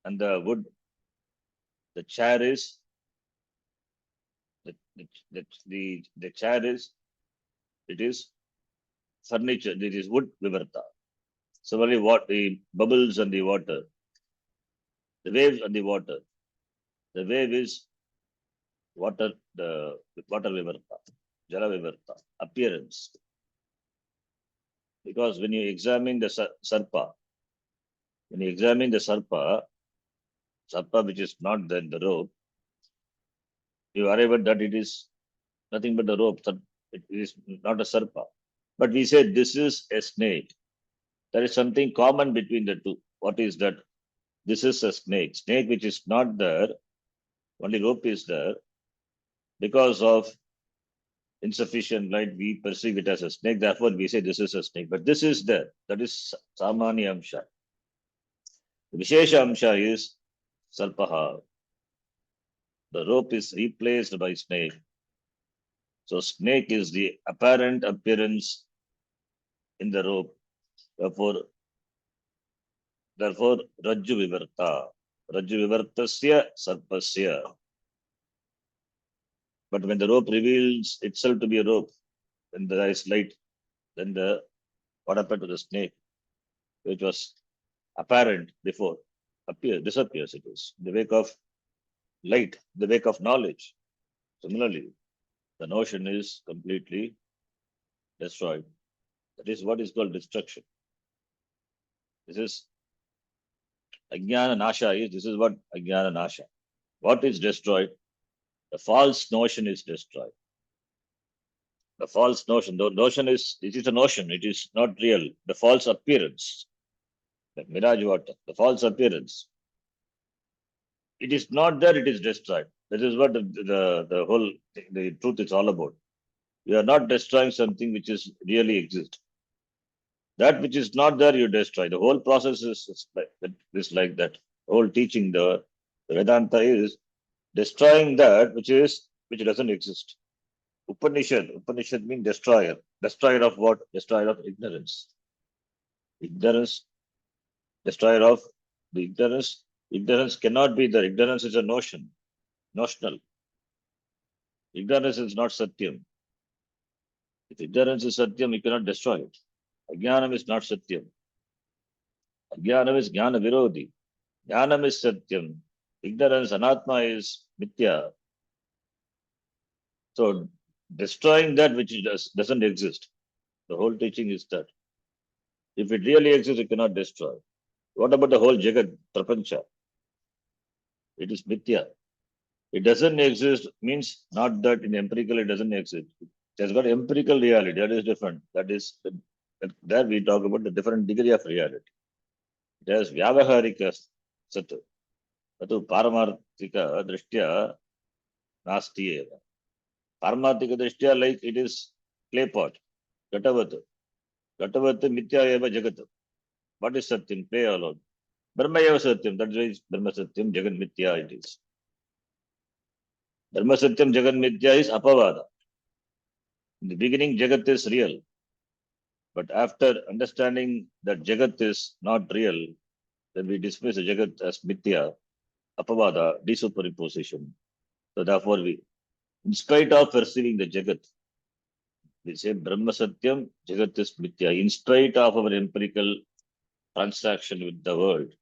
and the wood, the chair is, the chair is, it is furniture, it is wood Vivarta. Similarly, what the bubbles and the water, the waves and the water. The wave is water, the water Vivarta, Jala Vivarta, appearance. Because when you examine the sarpa, sarpa which is not there in the rope, you arrive at that it is nothing but the rope, it is not a sarpa. But we say this is a snake. There is something common between the two. What is that? This is a snake. Snake which is not there, only rope is there. Because of insufficient light, we perceive it as a snake. Therefore, we say this is a snake. But this is there. That is Samanya Amsha. The Vishesha Amsha is Sarpaha. The rope is replaced by snake. So, snake is the apparent appearance in the rope. Therefore, Rajju Vivarta. Rajju Vivartasya Sarpasya. But when the rope reveals itself to be a rope, when there is light, then what happened to the snake, which was apparent before, disappears. It is in the wake of light, the wake of knowledge. Similarly, the notion is completely destroyed. That is what is called destruction. This is Ajnana Nasha. This is what Ajnana Nasha. What is destroyed? The false notion is destroyed. The false notion. The notion is, it is a notion. It is not real. The false appearance. The mirage water. The false appearance. It is not there. It is destroyed. That is what the whole the truth is all about. You are not destroying something which is really exists. That which is not there, you destroy. The whole process is like that. The whole teaching, the Vedanta is destroying that which doesn't exist. Upanishad means destroyer. Destroyer of what? Destroyer of ignorance. Ignorance, destroyer of the ignorance. Ignorance cannot be there. Ignorance is a notion, notional. Ignorance is not satyam. If ignorance is satyam, you cannot destroy it. Ajnanam is not satyam. Ajnanam is jnana virodhi. Jnanam is satyam. Ignorance, anatma is mithya. So, destroying that which doesn't exist. The whole teaching is that. If it really exists, it cannot destroy. What about the whole Jagat, Prapancha? It is mithya. It doesn't exist means not that in empirical it doesn't exist. It has got empirical reality. That is different. That is, there we talk about the different degree of reality. It has vyavaharika sat. Tatu paramarthika drishtya nasti eva. Paramarthika drishtya, like it is clay pot. Gatavat. Gatavat mithya eva jagat. What is satyam? Clay alone. Brahma eva satyam. That is Brahma satyam, jagat mithya it is. Brahma satyam, jagat mithya is apavada. In the beginning, jagat is real. But after understanding that jagat is not real, then we dismiss the jagat as mithya, apavada, desuperimposition. So therefore, in spite of perceiving the jagat, We say Brahma Satyam, Jagat is Mithya. In spite of our empirical transaction with the world,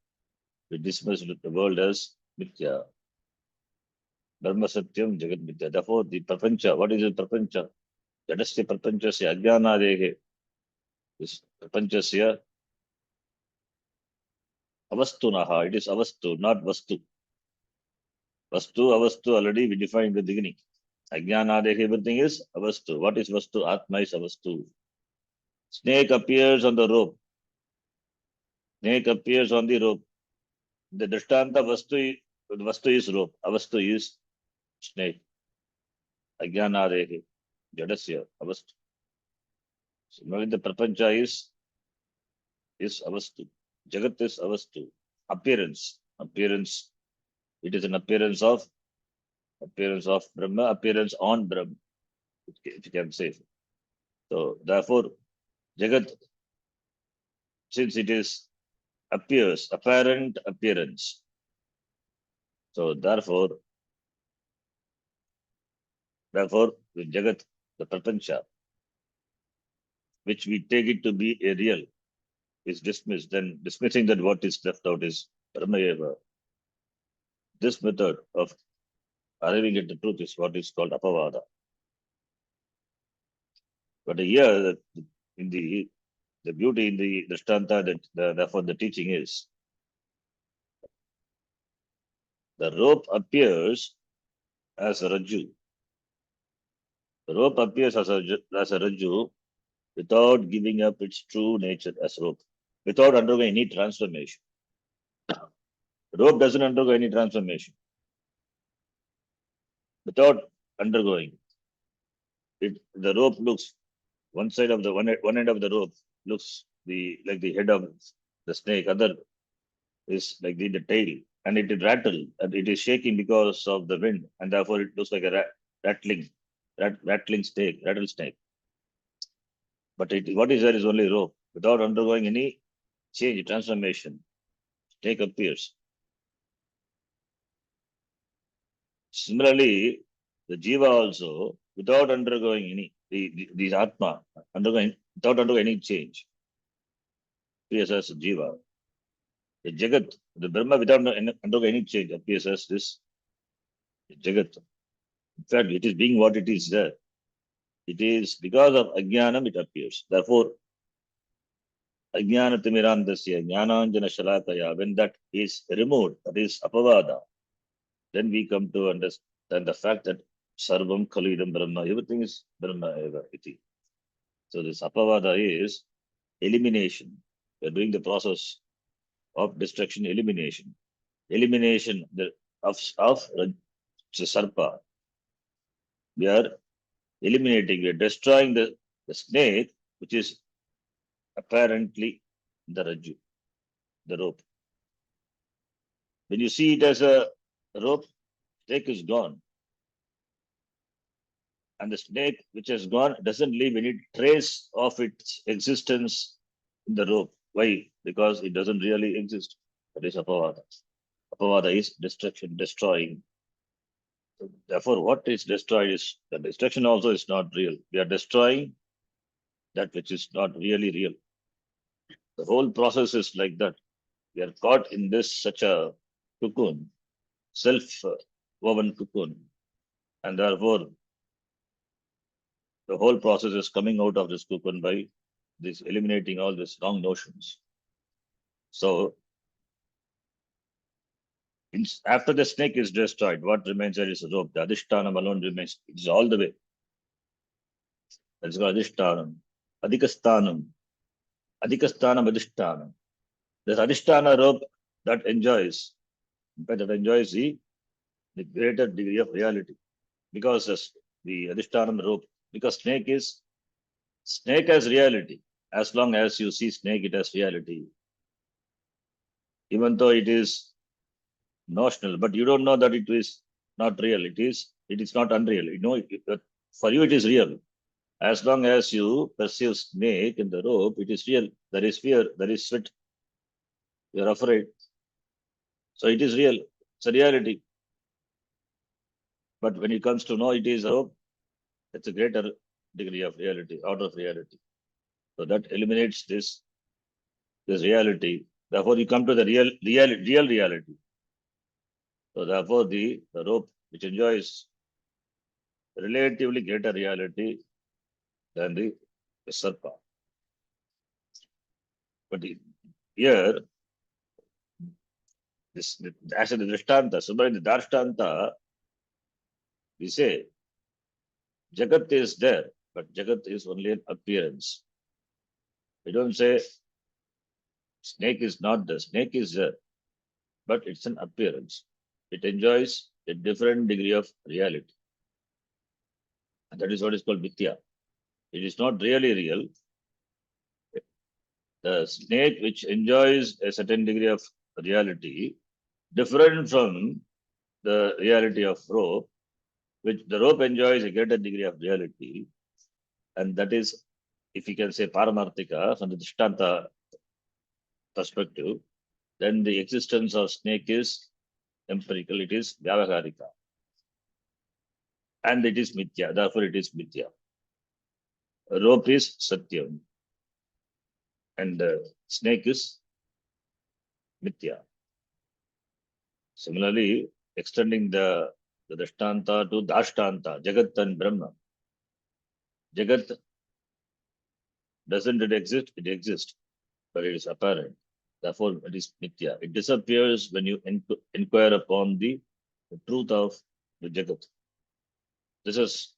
we dismiss the world as Mithya. Brahma Satyam, Jagat Mithya. Therefore, the Prapancha, what is the Prapancha? Jadasya Prapanchasya Ajnanadehe. This Prapanchasya Avastunaha. It is Avastu, not Vastu. Vastu, Avastu, already we defined in the beginning. Ajnanadehe, everything is Avastu. What is Vastu? Atma is Avastu. Snake appears on the rope. Snake appears on the rope. The Drishtanta Vastu is rope. Avastu is snake. Ajnanadehe. Jadasya. Avastu. Similarly, the Prapancha is Avastu. Jagat is Avastu. Appearance. Appearance. It is an appearance of Brahma, appearance on Brahma, if you can say. So, therefore, Jagat, since it is appears, apparent appearance. So, therefore, with Jagat, the Prapancha, which we take it to be a real, is dismissed. Then dismissing that what is left out is Brahmayeva. This method of arriving at the truth is what is called Apavada. But here, in the beauty in the Drishtanta, that therefore the teaching is, the rope appears as a Rajju. The rope appears as a Rajju without giving up its true nature as rope, without undergoing any transformation. The rope doesn't undergo any transformation. Without undergoing it, the rope looks one side of the one end of the rope looks like the head of the snake, other is like the tail, and it rattle and it is shaking because of the wind, and therefore it looks like a rattling rattlesnake. But what is there is only rope. Without undergoing any change, transformation, snake appears. Similarly, the jiva also, without undergoing any, these atma, without undergoing any change, appears as jiva. The jagat, the Brahma, without undergoing any change, appears as this jagat. In fact, it is being what it is there. It is because of ajnanam it appears. Therefore, ajnanatimirandasya jnananjana shalakaya, when that is removed, that is apavada, then we come to understand the fact that sarvam khalidam brahma, everything is brahma eva iti. So this apavada is elimination. We are doing the process of destruction, elimination of sarpa. We are eliminating, we are destroying the snake, which is apparently the rajju, the rope. When you see it as a rope, snake is gone. And the snake which has gone doesn't leave any trace of its existence in the rope. Why? Because it doesn't really exist. That is apavada. Apavada is destruction, destroying. So therefore, what is destroyed is the destruction also is not real. We are destroying that which is not really real. The whole process is like that. We are caught in this such a cocoon, self-woven cocoon, and therefore the whole process is coming out of this cocoon by this eliminating all these wrong notions. So after the snake is destroyed, what remains there is a rope. The adhishtanam alone remains. It is all the way. That's called adhishtanam. Adhikasthanam. Adhikasthanam adhishtanam. This adhisthana rope that enjoys, in fact, that enjoys the greater degree of reality. Because the adhishtanam rope, because snake has reality. As long as you see snake, it has reality. Even though it is notional, but you don't know that it is not real. It is not unreal. You know, for you it is real. As long as you perceive snake in the rope, it is real. There is fear, there is sweat. You are afraid. So it is real. It's a reality. But when it comes to know it is a rope, it's a greater degree of reality, order of reality. So that eliminates this reality. Therefore, you come to the real reality. So therefore, the rope which enjoys relatively greater reality than the sarpa. But here, this as a drishtanta, so by the dashtanta, we say Jagat is there, but Jagat is only an appearance. We don't say snake is not there. Snake is there, but it's an appearance. It enjoys a different degree of reality. And that is what is called mithya. It is not really real. The snake which enjoys a certain degree of reality, different from the reality of rope, which the rope enjoys a greater degree of reality, and that is, if you can say paramarthika from the drishtanta perspective, then the existence of snake is empirical, it is vyavaharika. And it is mithya, therefore it is mithya. Rope is satyam, and snake is mithya. Similarly, extending the drishtanta to dashtanta, Jagat and Brahma. Jagat doesn't it exist? It exists, but it is apparent. Therefore, it is mithya. It disappears when you inquire upon the truth of the Jagat. This is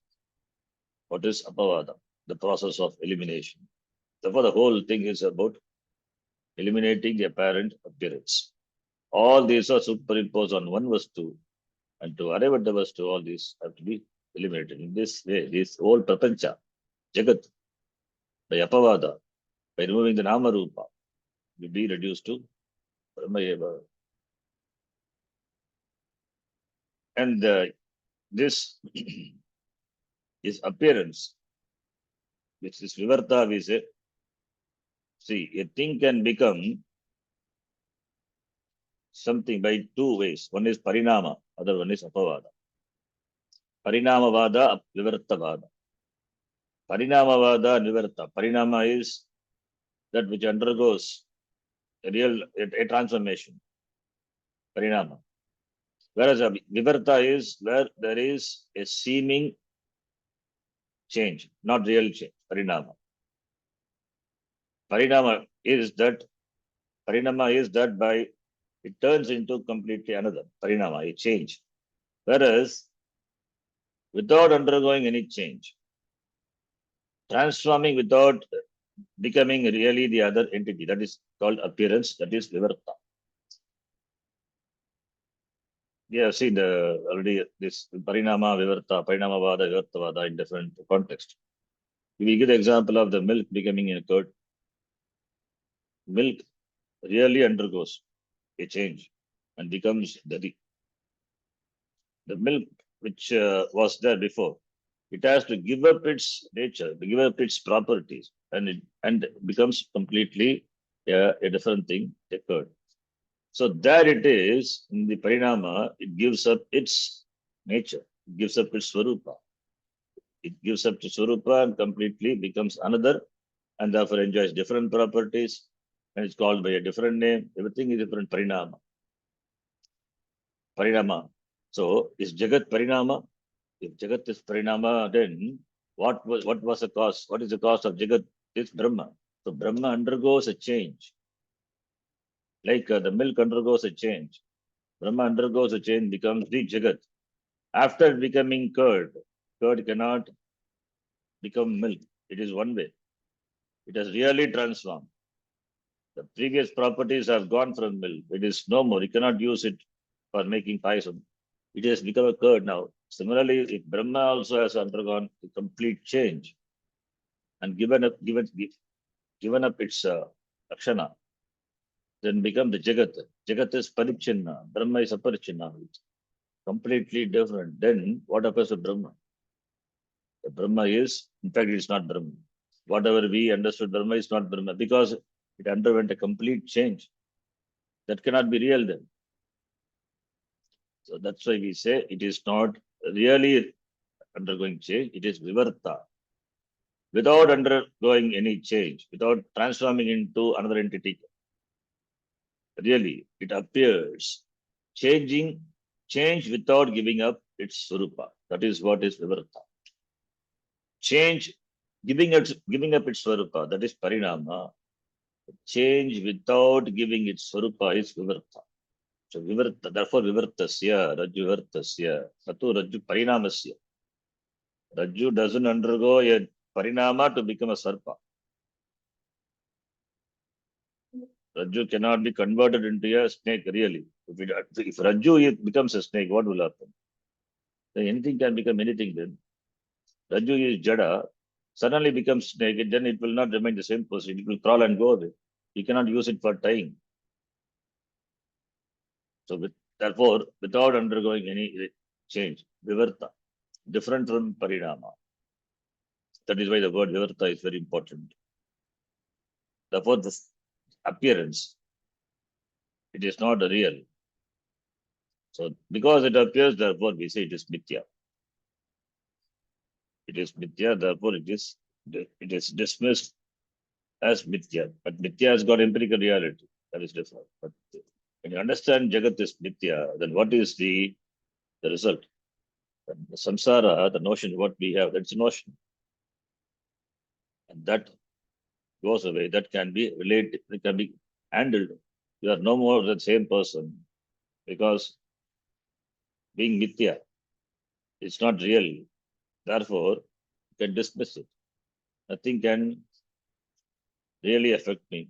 what is apavada, the process of elimination. Therefore, the whole thing is about eliminating the apparent appearance. All these are superimposed on one vastu, and to arrive at the vastu, all these have to be eliminated. In this way, this whole prapancha, Jagat, by apavada, by removing the nama rupa, will be reduced to Brahmayeva. And this is appearance, which is vivarta, we say. See, a thing can become something by two ways. One is parinama, other one is apavada. Parinamavada, vivartavada. Parinamavada and vivarta. Parinama is that which undergoes a transformation. Parinama. Whereas a vivarta is where there is a seeming change, not real change. Parinama. Parinama is that by it turns into completely another parinama, a change. Whereas without undergoing any change, transforming without becoming really the other entity, that is called appearance, that is vivarta. We have seen already this parinama, vivarta, parinamavada, vivartavada in different contexts. We give the example of the milk becoming a curd. Milk really undergoes a change and becomes the milk which was there before. It has to give up its nature, give up its properties, and it becomes completely a different thing, a curd. So there it is in the parinama, it gives up its nature, it gives up its swarupa. It gives up to swarupa and completely becomes another, and therefore enjoys different properties, and it's called by a different name. Everything is different parinama. Parinama. So is Jagat parinama? If Jagat is parinama, then what was the cause? What is the cause of Jagat? It's Brahma. So Brahma undergoes a change. Like the milk undergoes a change. Brahma undergoes a change, becomes the Jagat. After becoming curd cannot become milk. It is one way. It has really transformed. The previous properties have gone from milk. It is no more. You cannot use it for making payasam. It has become a curd now. Similarly, if Brahma also has undergone a complete change and given up its akshana, then become the Jagat. Jagat is parichinna. Brahma is aparichinna. It's completely different. Then what happens to Brahma? The Brahma is, in fact, it is not Brahma. Whatever we understood Brahma is not Brahma because it underwent a complete change. That cannot be real then. So that's why we say it is not really undergoing change, it is vivarta. without undergoing any change, without transforming into another entity. Really, it appears change without giving up its swarupa. That is what is vivarta. Change, giving up its swarupa, that is parinama. Change without giving its swarupa is vivarta. So vivarta, therefore vivartasya, rajju vivartasya, natu rajju parinamasya. Rajju doesn't undergo a parinama to become a sarpa. Rajju cannot be converted into a snake, really. If Rajju becomes a snake, what will happen? Then anything can become anything then. Rajju is Jada, suddenly becomes snake, then it will not remain the same position. It will crawl and go away. You cannot use it for tying. So therefore, without undergoing any change, vivarta, different from parinama. That is why the word vivarta is very important. Therefore, this appearance, it is not real. So because it appears, therefore we say it is mithya. It is mithya, therefore it is dismissed as mithya. But mithya has got empirical reality. That is different. But when you understand Jagat is mithya, then what is the result? The samsara, the notion what we have, that's a notion. And that goes away. That can be related, it can be handled. You are no more the same person because being mithya, it's not real. Therefore, you can dismiss it. Nothing can really affect me.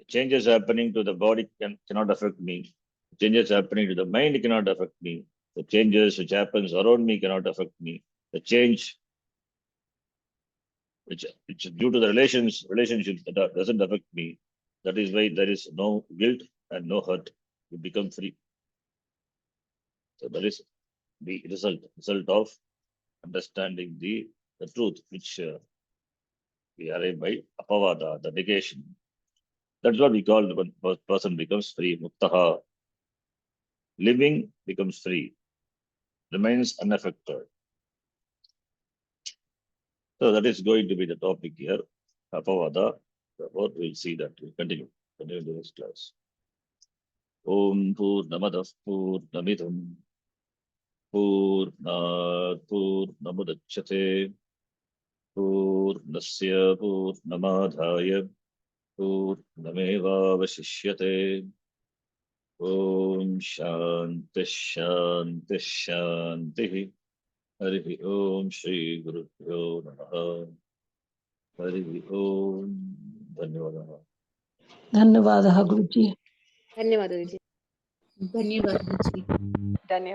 The changes happening to the body cannot affect me. The changes happening to the mind cannot affect me. The changes which happens around me cannot affect me. The change which due to the relationship that doesn't affect me. That is why there is no guilt and no hurt. You become free. So that is the result of understanding the truth which we arrive by apavada, the negation. That's what we call when a person becomes free. Muktaha. Living becomes free, remains unaffected. So that is going to be the topic here. Apavada. Therefore, we'll see that. We'll continue in the next class. Om Purnamadav Purnamidham Purnat Purnamudachyate Purnasya Purnamadhaya Purnamevavashishyate. Om Shanti Shanti Shanti. Hari Om Shri Guru Pyo Namaha. Hari Om. Dhanyavadaha. धन्यवादः गुरुजी। धन्यवाद गुरुजी। धन्यवाद जी। धन्यवाद।